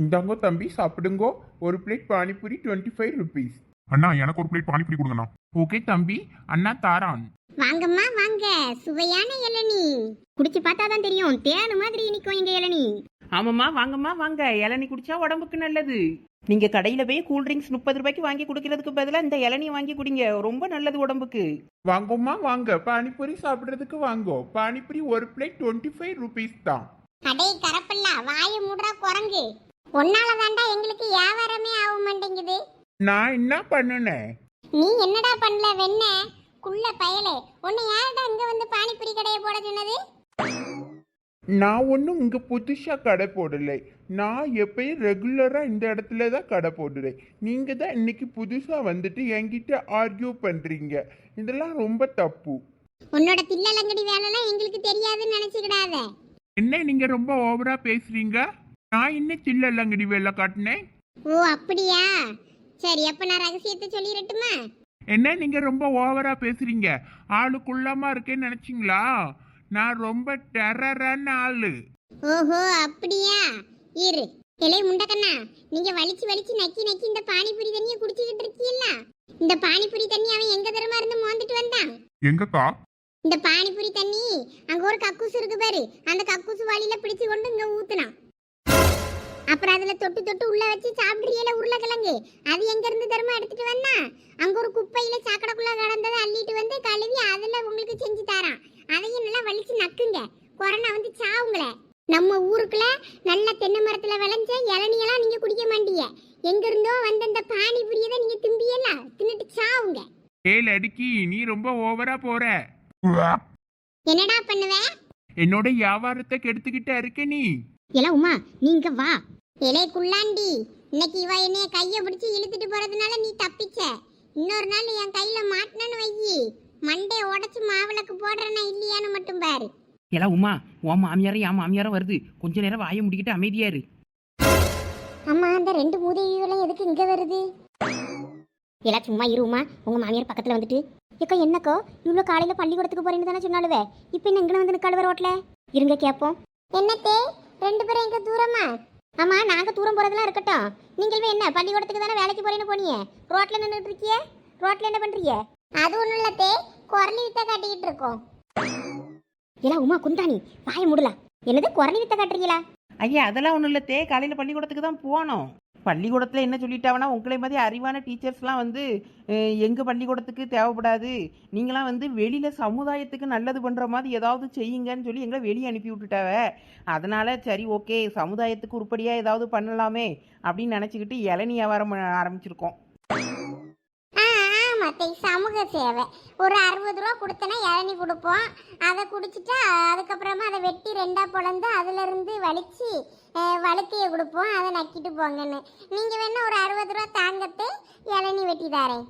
இந்தாங்கோ தம்பி சாப்பிடுங்கோ. ஒரு plate panipuri 25 rupees. அண்ணா எனக்கு ஒரு பிளேட் பானிபூரி கொடுங்கண்ணா. ஓகே தம்பி, அண்ணா தாரான். வாங்கம்மா வாங்க, சுவையான இளநீ குடிச்சு பார்த்தாதான் தெரியும், தேனு மாதிரி இனிக்கும் எங்க இளநீ. ஆமாம்மா வாங்கம்மா வாங்க, இளநீ குடிச்சா உடம்புக்கு நல்லது. நீங்க கடையில போய் கூல் ட்ரிங்க்ஸ் 30 ரூபாய்க்கு வாங்கி குடிக்கிறதுக்கு பதிலாக இந்த இளநீ வாங்கி குடிங்க, ரொம்ப நல்லது உடம்புக்கு. வாங்கம்மா வாங்க, பானிபூரி சாப்பிடுறதுக்கு வாங்கோ. பானிபூரி ஒரு பிளேட் 25 rupees தான். அடே கரப்பல்லா, வாய மூடுறா குரங்கு. ஒன்னால தாண்டா எங்களுக்கு வியாபாரமே ஆக மாட்டேங்குது. நான் என்ன பண்ணுனேன்? நீ என்னடா பண்ணல வெண்ண குள்ள பயலே? உன்னை யாரடா இங்க வந்து பானிபூரி கடையை போட சொன்னது? நான் ஒன்றும் இங்கே புதுசாக கடை போடலை. நான் எப்பயும் ரெகுலராக இந்த இடத்துல தான் கடை போடுறேன். நீங்கள் தான் இன்னைக்கு புதுசாக வந்துட்டு என்கிட்ட ஆர்கியூ பண்ணுறீங்க. இதெல்லாம் ரொம்ப தப்பு. உன்னோட தில்லலங்கடி வேலைலாம் எங்களுக்கு தெரியாதுன்னு நினைச்சுக்கிடாத. என்ன நீங்கள் ரொம்ப ஓவராக பேசுகிறீங்க? நான் இன்னும் தில்லங்கடி வேலை காட்டினேன். ஓ அப்படியா? சரி, அப்ப நான் ரகசியத்தை சொல்லிடட்டுமா? என்ன நீங்கள் ரொம்ப ஓவராக பேசுகிறீங்க? ஆளுக்குள்ளமாக இருக்கேன்னு நினச்சிங்களா? நான் ரொம்ப டெரரான ஆளு. ஓஹோ அப்படியா? இரு இலை முண்டக்கண்ணா, நீங்க வலிச்சு வலிச்சு நக்கி நக்கி இந்த பானிபூரி தண்ணியை குடிச்சுக்கிட்டு இருக்கீல்ல, இந்த பானிபூரி தண்ணி அவன் எங்க தரமா இருந்து மோந்துட்டு வந்தான்? எங்கக்கா? இந்த பானிபூரி தண்ணி அங்க ஒரு கக்கூசு இருக்கு பாரு, அந்த கக்கூசு வாளியில பிடிச்சு கொண்டு இங்க ஊத்துனான். அப்புறம் அதுல தொட்டு தொட்டு உள்ள வச்சு சாப்பிட்றீல உருளைக்கிழங்கு, அது எங்க இருந்து தரமா எடுத்துட்டு வந்தா? அங்க ஒரு குப்பையில சாக்கடைக்குள்ள கடந்ததை அள்ளிட்டு வந்து கழுவி அதுல உங்களுக்கு செஞ்சு தரான். அதையும் நல்லா வலிச்சு நக்குங்க, கொரோனா வந்து சாவுங்களே. நம்ம ஊருக்குள்ள நல்ல தென்னை மரத்துல விளைஞ்ச இளநியெல்லாம் நீங்க குடிக்க மாட்டீங்க, எங்க இருந்தோ வந்த இந்த பானிபூரியை தான் நீங்க திம்பியெல்லாம் தின்னுட்டு சாவுங்க. ஏல் அடிக்கி, நீ ரொம்ப ஓவரா போற. என்னடா பண்ணுவ? என்னோட வியாபாரத்தை கெடுத்துக்கிட்ட இருக்க நீ. எல உமா, நீங்க வா. இலை குள்ளாண்டி, இன்னைக்கு இவ என்னைய கைய பிடிச்சு இழுத்துட்டு போறதுனால நீ தப்பிச்ச. இன்னொரு நாள் என் கையில மாட்டினு வையி, மண்டே உடைச்சு மாவிளக்கு போடுறேன்னா இல்லையான்னு மட்டும் பாரு. எல்லாம் உமா, உன் மாமியாரும் என் மாமியாரும் வருது, கொஞ்ச நேரம் வாயை முடிக்கிட்டு அமைதியா இரு. அம்மா, அந்த ரெண்டு மூதேவிகளும் எதுக்கு இங்க வருது? எல்லாம் சும்மா இருமா, உங்க மாமியார் பக்கத்துல வந்துட்டு. ஏக்கா என்னக்கோ இவ்வளோ காலையில பள்ளிக்கூடத்துக்கு போறேன்னு தானே சொன்னாலுவே, இப்போ என்ன இங்கே வந்து நிற்காளுவ ரோட்ல? இருங்க கேட்போம். என்னத்தே ரெண்டு பேரும் எங்க தூரமா? ஆமா, நாங்க தூரம் போறதெல்லாம் இருக்கட்டும், நீங்கள் என்ன பள்ளிக்கூடத்துக்கு தானே வேலைக்கு போறேன்னு போனீங்க, ரோட்ல நின்றுட்டு இருக்கிய? ரோட்ல என்ன பண்றீங்க? அது ஒண்ணும் இல்லத்தே, குரலி வித்த காட்டிக்கிட்டு இருக்கோம். ஏலா உமா குந்தாணி, வாய மூடலாம். என்னது குரலி வித்த காட்டுறீங்களா? ஐயா அதெல்லாம் ஒன்றும் இல்லத்தே, காலையில் பள்ளிக்கூடத்துக்கு தான் போனோம். பள்ளிக்கூடத்தில் என்ன சொல்லிட்டாவனா, உங்களை மாதிரி அறிவான டீச்சர்ஸ்லாம் வந்து எங்கள் பள்ளிக்கூடத்துக்கு தேவைப்படாது, நீங்களாம் வந்து வெளியில் சமுதாயத்துக்கு நல்லது பண்ணுற மாதிரி ஏதாவது செய்யுங்கன்னு சொல்லி எங்களை வெளியே அனுப்பி விட்டுட்டாவ. அதனால் சரி ஓகே, சமுதாயத்துக்கு உருப்படியாக ஏதாவது பண்ணலாமே அப்படின்னு நினச்சிக்கிட்டு இளநீ வியாபாரம் ஆரம்பிச்சிருக்கோம். சமூக சேவை ஒரு 60 ரூபா கொடுத்தனா இளநீ கொடுப்போம், அதை குடிச்சிட்டா அதுக்கப்புறமா அதை வெட்டி ரெண்டா பொழந்து அதுல இருந்து வலிச்சு வழுக்கைய கொடுப்போம், அதை நக்கிட்டு போங்கன்னு. நீங்க வேணா ஒரு 60 ரூபா தாங்கத்தே, இளநீ வெட்டி தாரேன்.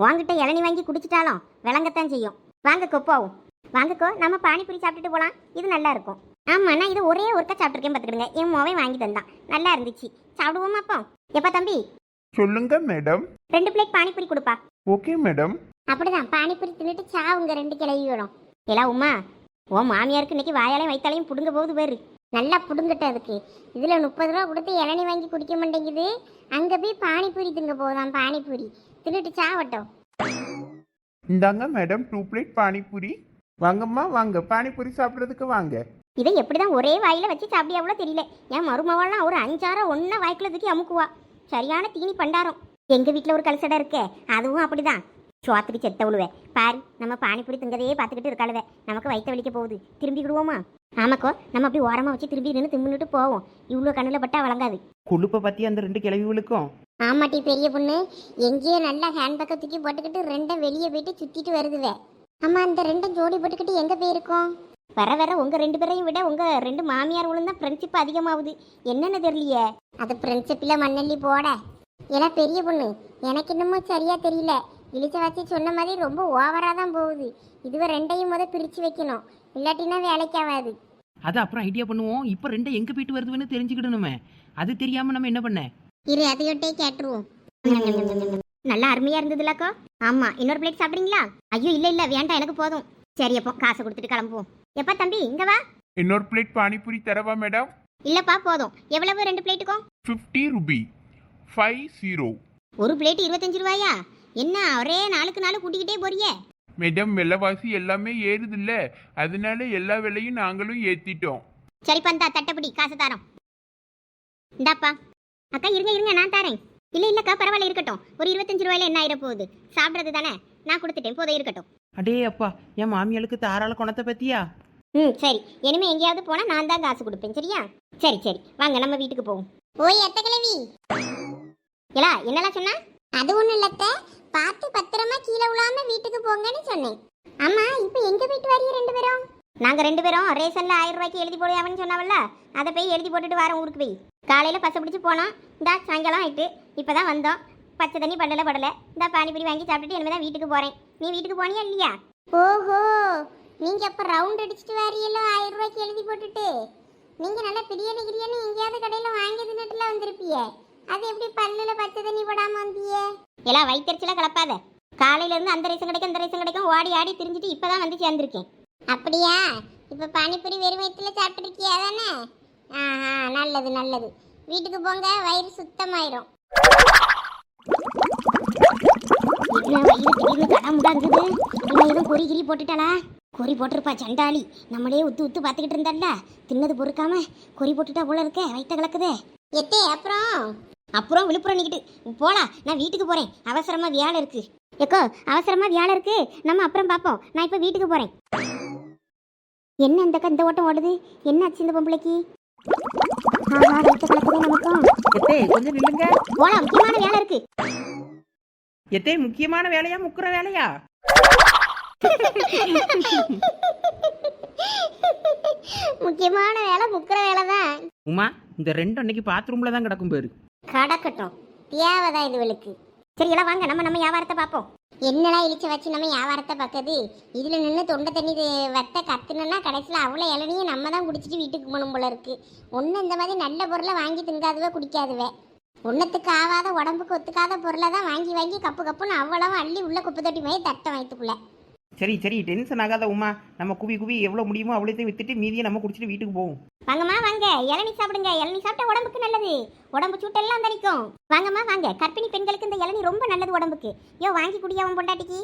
வாங்கிட்ட இளநீ வாங்கி குடிச்சிட்டாலும் விளங்கத்தான் செய்யும். வாங்கக்கோ போவோம், வாங்கக்கோ நம்ம பானிபூரி சாப்பிட்டுட்டு போலாம், இது நல்லா இருக்கும். ஆமா, நான் இதை ஒரே ஒருக்கா சாப்பிட்டுருக்கேன் பார்த்துக்கிடுங்க, என் மோவை வாங்கி தந்தான், நல்லா இருந்துச்சு. சாப்பிடுவோமா அப்போ? எப்பா தம்பி? சொல்லுங்க மேடம். 2 பிளேட் பானிபூரி கொடுப்பா. Okay madam. அப்படிதான், பானிபூரி தின்னுட்டு சாவுங்க 2 கிளவி விடும். எல்லாம் உமா, ஓ மாமியாருக்கு இன்னைக்கு வாயாலையும் வயிற்றாலையும் புடுங்க போகுது பேரு, நல்லா புடுங்கட்ட. அதுக்கு இதுல 30 ரூபா கொடுத்து இளநீ வாங்கி குடிக்க மாட்டேங்குது, அங்க போய் பானிபூரி திங்க போதான். பானிபூரி தின்னுட்டு சாவட்டும். இந்தாங்க மேடம் 2 பிளேட் பானிபூரி. வாங்கம்மா வாங்க, பானிபூரி சாப்பிட்றதுக்கு வாங்க. இதை எப்படிதான் ஒரே வாயில வச்சு சாப்பிடியாவளோ தெரியல. என் மருமவாள்லாம் ஒரு 5-6 ஒன்னா வாய்க்குள்ள தூக்கி அமுக்குவா, சரியான தீனி பண்டாரம். எங்க வீட்டுல ஒரு கல்சடை இருக்கே, அதுவும் அப்படிதான். சோத்துக்கு செத்த உழுவே பாரு, நம்ம பானிபூரி திங்கதையே பார்த்துக்கிட்டு இருக்காளுவே, நமக்கு வயிற்று வலிக்க போகுது. திரும்பிக்கிடுவோமா? ஆமாக்கோ, நம்ம அப்படி ஓரமா வச்சு திரும்பி நின்று திம்முன்னுட்டு போவோம், இவ்வளோ கண்ணில் பட்டா வழங்காது. கொழுப்பை பற்றி அந்த 2 கிளவிகளுக்கும். ஆமாட்டி பெரிய பொண்ணு, எங்கேயோ நல்லா ஹேண்ட் பேக்கை தூக்கி போட்டுக்கிட்டு 2 வெளியே போயிட்டு சுத்திட்டு வருதுவே. ஆமா, அந்த 2 ஜோடி போட்டுக்கிட்டு எங்க போயிருக்கோம்? வர வர உங்க 2 பேரையும் விட உங்க 2 மாமியார் தான் ஃப்ரெண்ட்ஷிப் அதிகமாகுது, என்னன்னு தெரியலையே. அது ஃப்ரெண்ட்ஷிப்ல மண்ணள்ளி போட. ஏன்னா பெரிய பொண்ணு, எனக்கு இன்னமும் சரியா தெரியல, இழிச்ச வச்சு சொன்ன மாதிரி ரொம்ப ஓவரா தான் போகுது. இதுவே 2ஐயும் பிரிச்சு வைக்கணும், இல்லாட்டினா வேலைக்கு ஆகாது. அது அப்புறம் ஐடியா பண்ணுவோம். இப்போ 2 எங்கே போயிட்டு வருதுன்னு தெரிஞ்சுக்கிடணுமே, அது தெரியாமல் நம்ம என்ன பண்ண? இரு அதையோட்டே கேட்டுருவோம். நல்லா அருமையா இருந்ததுலக்கோ. ஆமா, இன்னொரு பிளேட் சாப்பிடுறீங்களா? ஐயோ இல்ல இல்ல வேண்டாம், எனக்கு போதும். சரி அப்போ காசை கொடுத்துட்டு கிளம்புவோம். எப்பா தம்பி இங்க வா. இன்னொரு பிளேட் பானிபூரி தரவா மேடம்? இல்லப்பா போதும். எவ்வளவு 2 பிளேட்டுக்கும்? 50 ரூபி 50. ஒரு பிளேட் 25 ரூபாயா? என்ன ஒரே நாளுக்கு நாள் கூட்டிக்கிட்டே போறியே? மேடம் விலைவாசி எல்லாமே ஏறுதுல்ல, அதனால எல்லா விலையும் நாங்களும் ஏத்திட்டோம். சரிப்பா இந்தா தட்டப்படி காசு தரோம். இந்தாப்பா. அக்கா இருங்க இருங்க நான் தரேன். இல்லக்கா பரவாயில்ல இருக்கட்டும். ஒரு 25 ரூபாயில என்ன ஆயிர போகுது? சாப்பிட்றது தானே, நான் கொடுத்துட்டேன் போதும் இருக்கட்டும். அடே அப்பா, என் மாமியாளுக்கு தாராள குணத்தை பத்தியா? சரி, இனிமே எங்கேயாவது போனா நான் தான் காசு கொடுப்பேன் சரியா? சரி சரி வாங்க நம்ம வீட்டுக்கு போவோம். ஓய் அத்தை கிழவி. ஏலா என்னலாம் சொன்னா? அது ஒண்ணும் இல்லத்த, பார்த்து பத்திரமா கீழே விழாம வீட்டுக்கு போங்கன்னு சொன்னேன். ஆமா இப்போ எங்க போயிட்டு வரீங்க 2 பேரும்? நாங்க 2 பேரும் ரேஷன்ல 1000 ரூபாய்க்கு எழுதி போடுவாங்கன்னு சொன்னாவல்ல, அதை போய் எழுதி போட்டுட்டு வரோம் ஊருக்கு போய். காலையில பசை பிடிச்சி போனோம், இந்த சாயங்காலம் ஆயிட்டு இப்பதான் வந்தோம். பச்சை தண்ணி படல இந்த பானிபூரி வாங்கி சாப்பிட்டுட்டு இனிமே தான் வீட்டுக்கு போறேன். நீ வீட்டுக்கு போனியா இல்லையா? ஓஹோ, நீங்க அப்ப ரவுண்ட் அடிச்சுட்டு வரீங்களோ 1000 ரூபாய்க்கு எழுதி போட்டுட்டு? நீங்க நல்லா பிரியாணி கிரியாணி எங்கேயாவது கடையில வாங்கி தின்னுட்டுல வந்திருப்பிய, அது எப்படி பல்லுல பச்சை தண்ணி போடாம வந்திய? எல்லாம் வயிற்றுல கலப்பாத. காலையில இருந்து அந்த ரேஷன் கிடைக்கும் இந்த ரேஷன் கிடைக்கும் ஓடி ஆடி திரிஞ்சிட்டு இப்பதான் வந்து சேர்ந்திருக்கேன். அப்படியா? இப்ப பானிபூரி வெறும் வயிற்றுல சாப்பிட்டு இருக்கியா தானே? ஆஹா நல்லது நல்லது. வீட்டுக்கு போங்க, வயிறு சுத்தமாயிரும். என்ன வயிறு திடீர்னு கடமுடாங்குது? இவன் எதுவும் குறி கிரி போட்டுட்டாளா? குறி போட்டிருப்பா சண்டாளி. நம்மளே உத்து உத்து பார்த்துக்கிட்டு இருந்தால, தின்னது பொறுக்காம குறி போட்டுட்டா போல இருக்க, வயிற்ற கலக்குதே. எத்தே அப்புறம் விழுப்புரம் நிக்கிட்டு போலாம். நான் வீட்டுக்கு போறேன், அவசரமா வியாழ இருக்கு. எக்கோ அவசரமா வியாழ இருக்கு, நம்ம அப்புறம் பார்ப்போம். நான் இப்ப வீட்டுக்கு போறேன். என்ன இந்த ஓட்டம் ஓடுது? என்ன ஆச்சு இந்த பொம்பளைக்கு? ஆஹா வயிற்ற கலக்குதே நமக்கும். எத்தே கொஞ்சம் நில்லுங்க. போலாம், முக்கியமான வேலை இருக்கு. எத்தே முக்கியமான வேலையா முக்குற வேலையா? முக்கியமான வேலை முக்கிற வேலை தான். உமா, இந்த 2 அன்னைக்கு பாத்ரூம்ல தான் கிடக்கும் பேரு. கடக்கட்டும், தேவைதான் இதுவளுக்கு. சரி எல்லாம் வாங்க, நம்ம வியாபாரத்தை பார்ப்போம். என்னெல்லாம் இழிச்ச வச்சு நம்ம வியாபாரத்தை பார்க்கறது? இதுல நின்று தொண்டை தண்ணி வத்த கத்துனா கடைசியில் அவ்வளோ இளநியும் நம்ம தான் குடிச்சிட்டு வீட்டுக்கு போகணும் போல இருக்கு. ஒன்று இந்த மாதிரி நல்ல பொருளை வாங்கி திங்காதுவே குடிக்காதுவே. ஒன்றத்துக்கு ஆகாத உடம்புக்கு ஒத்துக்காத பொருளை தான் வாங்கி வாங்கி கப்பு கப்புன்னு அவ்வளவு அள்ளி உள்ள குப்பை தொட்டி மாதிரி தட்டை வயிற்றுக்குள்ள. சரி சரி டென்ஷன் ஆகாத உமா, நம்ம குவி எவ்வளோ முடியுமோ அவ்வளோத்தையும் வித்துட்டு மீதியை நம்ம குடிச்சிட்டு வீட்டுக்கு போவோம். வாங்கம்மா வாங்க, இளநீ சாப்பிடுங்க. இளநீ சாப்பிட்டா உடம்புக்கு நல்லது, உடம்பு சூட்டெல்லாம் தணிக்கும். வாங்கம்மா வாங்க, கர்ப்பிணி பெண்களுக்கு இந்த இளநீ ரொம்ப நல்லது உடம்புக்கு. வாங்கி குடியாவும் பொண்டாட்டிக்கு.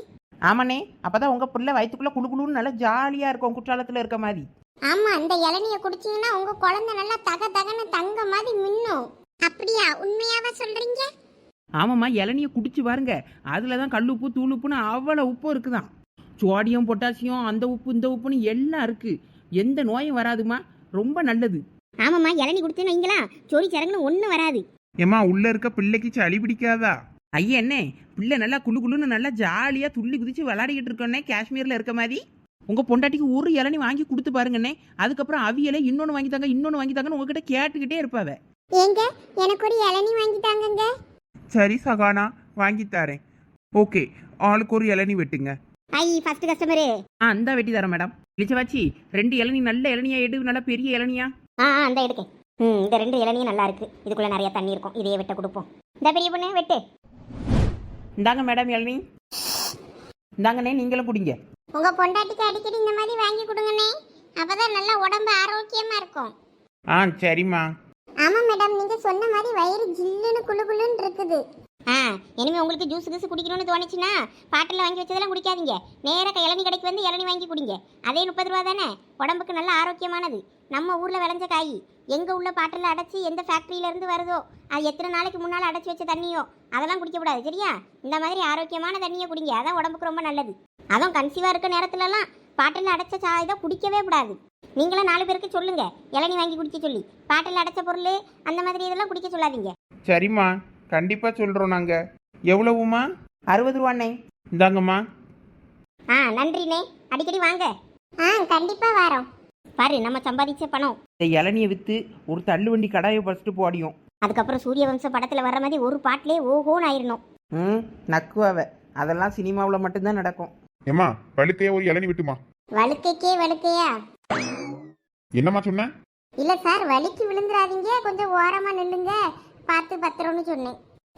ஆமாண்ணே, அப்பதான் உங்க பிள்ளை வயிற்றுக்குள்ள குழுன்னு நல்லா ஜாலியா இருக்கும், குற்றாலத்துல இருக்க மாதிரி. ஆமா, இந்த இளநியை குடிச்சீங்கன்னா உங்க குழந்தை நல்லா தகன்னு தங்க மாதிரி மின்னும். அப்படியா? உண்மையாவா சொல்றீங்க? ஆமாம்மா, இளநியை குடிச்சு பாருங்க. அதுல தான் கல்லுப்பு தூளுப்புன்னு அவ்வளோ உப்பு இருக்குதான். சோடியம் பொட்டாசியம் அந்த உப்பு இந்த உப்புன்னு எல்லாம் இருக்கு. எந்த நோயும் வராதுமா, ரொம்ப நல்லது. ஆமாம்மா, இளநீ குடிச்சேன்னு வைங்களா, சொறி சரங்குன்னு ஒன்றும் வராது. ஏமா உள்ள இருக்க பிள்ளைக்கு சளி பிடிக்காதா? ஐயா என்ன, பிள்ளை நல்லா குழுன்னு நல்லா ஜாலியா துள்ளி குதிச்சு விளையாடிக்கிட்டு இருக்கோன்னே, காஷ்மீர்ல இருக்க மாதிரி. உங்க பொண்டாட்டிக்கு ஒரு இளநீ வாங்கி கொடுத்து பாருங்கண்ணே. அதுக்கப்புறம் அவியலை இன்னொன்று வாங்கி தாங்கன்னு உங்ககிட்ட கேட்டுக்கிட்டே இருப்பாவ. ஏங்க எனக்கு ஒரு இளநீ வாங்கி தாங்கங்க. சரி சகானா, வாங்கி தரேன். ஓகே, ஆளுக்கு ஒரு இளநீ வெட்டுங்க. ஐ ஃபர்ஸ்ட் கஸ்டமரு. அந்த வெட்டி தரேன் மேடம். இளிச்சவாச்சி 2 இளநீ நல்ல இளநியா எடு, நல்ல பெரிய இளநியா. அந்த எடுக்கேன். இந்த 2 இளநியும் நல்லா இருக்கு, இதுக்குள்ள நிறைய தண்ணி இருக்கும், இதையே வெட்ட கொடுப்போம். இந்த பெரிய பொண்ணு வெட்டு. இந்தாங்க மேடம் இளநீ. இந்தாங்கண்ணே, நீங்களும் குடிங்க. உங்க பொண்டாட்டிக்கு அடிக்கடி இந்த மாதிரி வாங்கி கொடுங்கண்ணே, அப்பதான் நல்லா உடம்பு ஆரோக்கியமா இருக்கும். சரிம்மா. ஆமா மேடம், நீங்க சொன்ன மாதிரி வயிறு ஜில்லுன்னு குளுன்னு இருக்குது. இனிமே உங்களுக்கு ஜூஸ் கீஸ் குடிக்கணும்னு தோணுச்சுன்னா பாட்டில் வாங்கி வச்சதெல்லாம் குடிக்காதீங்க. நேராக இளநீ கடைக்கு வந்து இளநீ வாங்கி குடிங்க. அதே 30 ரூபா தானே, உடம்புக்கு நல்ல ஆரோக்கியமானது. நம்ம ஊரில் விளைஞ்ச காய் எங்கே உள்ள பாட்டில் அடைச்சி எந்த ஃபேக்ட்ரியிலேருந்து வருதோ, அது எத்தனை நாளைக்கு முன்னால் அடைச்சி வச்ச தண்ணியோ அதெல்லாம் குடிக்கக்கூடாது சரியா? இந்த மாதிரி ஆரோக்கியமான தண்ணியை குடிங்க, அதான் உடம்புக்கு ரொம்ப நல்லது. அதுவும் கன்சீவாக இருக்க நேரத்துலலாம் பாட்டில் அடைச்ச இதை குடிக்கவே கூடாது. நீங்களும் 4 பேருக்கு சொல்லுங்க இளநீ வாங்கி குடிக்க சொல்லி. பாட்டில் அடைச்ச பொருள் அந்த மாதிரி இதெல்லாம் குடிக்க சொல்லாதீங்க. சரிம்மா, கண்டிப்பா சொல்றோம் நாங்க. எவ்வளவுமா? 60 ரூபாண்ணே. இந்தாங்கம்மா. நன்றிண்ணே, அடிக்கடி வாங்க. கண்டிப்பா வரோம். பாரு நம்ம சம்பாதிச்ச பணம். இந்த இளநியை விற்று ஒரு தள்ளு வண்டி கடாயை ஃபஸ்ட்டு போடியும். அதுக்கப்புறம் சூரியவம்ச படத்தில் வர்ற மாதிரி ஒரு பாட்டிலே ஓஹோன்னு ஆயிரணும். நக்குவாவ, அதெல்லாம் சினிமாவில் மட்டும்தான் நடக்கும். ஏமா வழுக்கையா ஒரு இளநீ விட்டுமா. வழுக்கைக்கே வழுக்கையா? என்னம்மா சொன்ன? இல்ல சார், வலிக்கு விழுந்துடாதீங்க, கொஞ்சம் ஓரமா நில்லுங்க, பார்த்து பத்திரம்னு சொன்னேன்.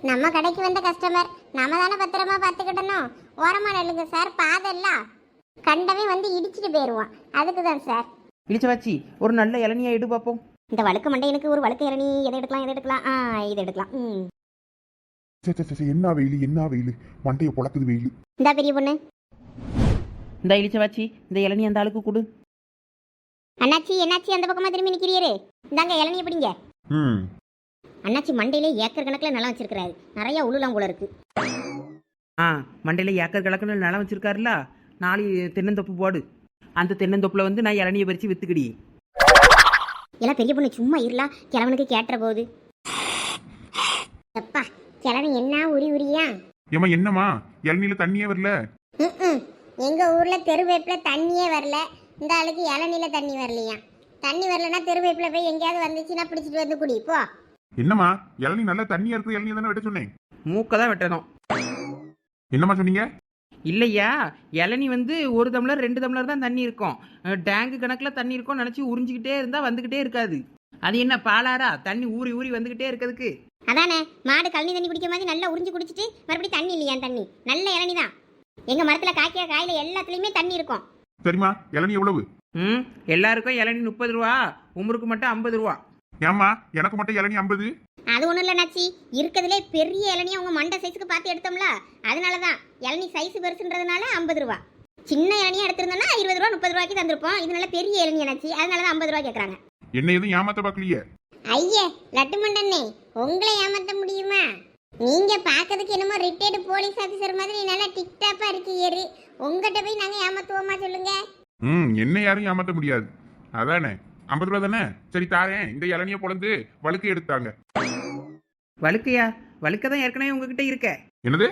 நம்ம கடைக்கு வந்த கஸ்டமர், நம்ம தானே பத்திரமா பார்த்துக்கிட்டணும். ஓரமா நில்லுங்க சார், பாதெல்லாம் கண்டவே வந்து இடிச்சிட்டு போயிடுவான், அதுக்கு தான் சார். இளிச்சவாச்சி ஒரு நல்ல இளநியா எடு பார்ப்போம். இந்த வழுக்க மண்டையனுக்கு ஒரு வழுக்க இரணி எதை எடுக்கலாம் இதை எடுக்கலாம் என்ன வெயில் என்ன வெயில் மண்டையை பொழக்குது வெயில். இந்தா பெரிய பொண்ணு. இந்த இளிச்சவாச்சி இந்த இளநீ அந்த ஆளுக்கு கொடு. அண்ணாச்சி என்னாச்சி அந்த பக்கமா திரும்பி நிக்கிறீரு? இந்தாங்க இளநியை பிடிங்க. ம் அண்ணாச்சி மண்டையிலே ஏக்கர் கணக்கில் நிலம் வச்சிருக்கிறாரு, நிறைய உளுலாம் போல இருக்கு. மண்டையில் ஏக்கர் கணக்குன்னு நிலம் வச்சிருக்காருல, 4 தென்னந்தோப்பு போடு. அந்த தென்னந்தோப்பில் வந்து நான் இளநியை பறித்து வித்துக்கிடி. எல்லாம் பெரிய பொண்ணு சும்மா இருலாம், கிழவனுக்கு கேட்டுற போகுது. அப்பா கிழவன் என்ன உரியா? ஏமா என்னம்மா இளநீல தண்ணியே வரல? எங்க ஊர்ல தெருவேப்பில தண்ணியே வரல, இந்த ஆளுக்கு இளநில தண்ணி வரலையா? தண்ணி வரலன்னா தெருவேப்பில போய் எங்கேயாவது வந்துச்சுன்னா பிடிச்சிட்டு வந்து குடி போ. என்னம்மா இளநீ நல்லா தண்ணியா இருக்கு, இளநீ தானே வெட்ட சொன்னேன். மூக்கை தான் வெட்டணும். என்னம்மா சொன்னீங்க? இல்லையா, இளநீ வந்து 1 டம்ளர் 2 டம்ளர் தான் தண்ணி இருக்கும். டேங்கு கணக்கில் தண்ணி இருக்கும் நினச்சி உறிஞ்சிக்கிட்டே இருந்தால் வந்துக்கிட்டே இருக்காது. அது என்ன பாலாரா தண்ணி ஊறி ஊறி வந்துக்கிட்டே இருக்கிறதுக்கு? அதானே மாடு கழனி தண்ணி குடிக்க மாதிரி நல்லா உறிஞ்சு குடிச்சிட்டு மறுபடியும் தண்ணி இல்லையா? தண்ணி நல்ல இளநீ தான். எங்க மரத்துல காய்க்கிற காயில எல்லாத்துலயுமே தண்ணி இருக்கும். சரிம்மா இளநீ எவ்வளவு? எல்லாருக்கும் இளநீ 30 ரூபா, உமருக்கு மட்டும் 50 ரூபா. ஏம்மா எனக்கு மட்டும் இளநீ 50? அது ஒண்ணும் இல்ல நாச்சி, இருக்கிறதுலே பெரிய இளநீ அவங்க மண்டை சைஸுக்கு பார்த்து எடுத்தோம்ல, அதனாலதான் இளநீ சைஸ் பெருசுன்றதுனால 50 ரூபா. சின்ன இளநியா எடுத்திருந்தோம்னா 20 ரூபா 30 ரூபாய்க்கு தந்திருப்போம். இது நல்ல பெரிய இளநீ நாச்சி, அதனாலதான் 50 ரூபா கேக்குறாங்க. என்ன எதுவும் ஏமாத்த பாக்கலையே? ஐயே லட்டு மண்டனே, உங்களை ஏமாத்த முடியுமா? நீங்க பாக்கிறதுக்கு என்னமோ ரிட்டையர்டு போலீஸ் ஆபீசர் மாதிரி நல்லா டிக்டாப்பா இருக்கீரு. உங்ககிட்ட போய் நாங்க ஏமாத்துவோமா சொல்லுங்க? என்ன யாரும் ஏமாத்த முடியாது. அதானே 50 ரூபா தானே? சரி தாரேன். இந்த இளநிய பொழந்து வழுக்கு எடுத்தாங்க. வழுக்கையா? வழுக்க தான் ஏற்கனவே உங்ககிட்ட இருக்க. என்னது?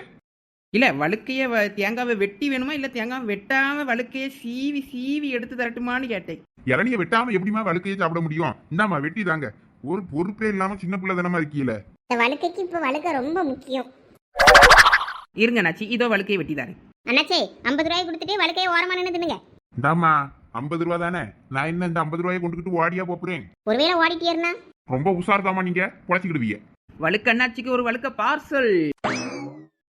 இல்ல வழுக்கைய தேங்காவை வெட்டி வேணுமா இல்ல தேங்காவை வெட்டாம வழுக்கைய சீவி சீவி எடுத்து தரட்டுமான்னு கேட்டேன். இளநிய வெட்டாம எப்படிமா வழுக்கையை சாப்பிட முடியும்? இந்தாமா வெட்டி தாங்க. ஒரு பொறுப்பே இல்லாம சின்ன பிள்ளை தானமா இருக்கீல. இந்த வழுக்கைக்கு இப்ப வழுக்க ரொம்ப முக்கியம். இருங்க நாச்சி, இதோ வழுக்கையை வெட்டி தாரேன். அண்ணாச்சே 50 ரூபாய் கொடுத்துட்டு வழுக்கையை ஓரமா நின்று தின்னுங்க. இந்தாமா 50 ரூபா தானே? நான் என்ன இந்த 50 ரூபாயை கொண்டுகிட்டு ஓடியா போறேன்? ஒருவேளை ஓடிட்டேருனா ரொம்ப உஷார்தாமா நீங்க, குறைச்சிக்கிடுவீங்க. வழுக்க அண்ணாச்சிக்கு ஒரு வழுக்க பார்சல்.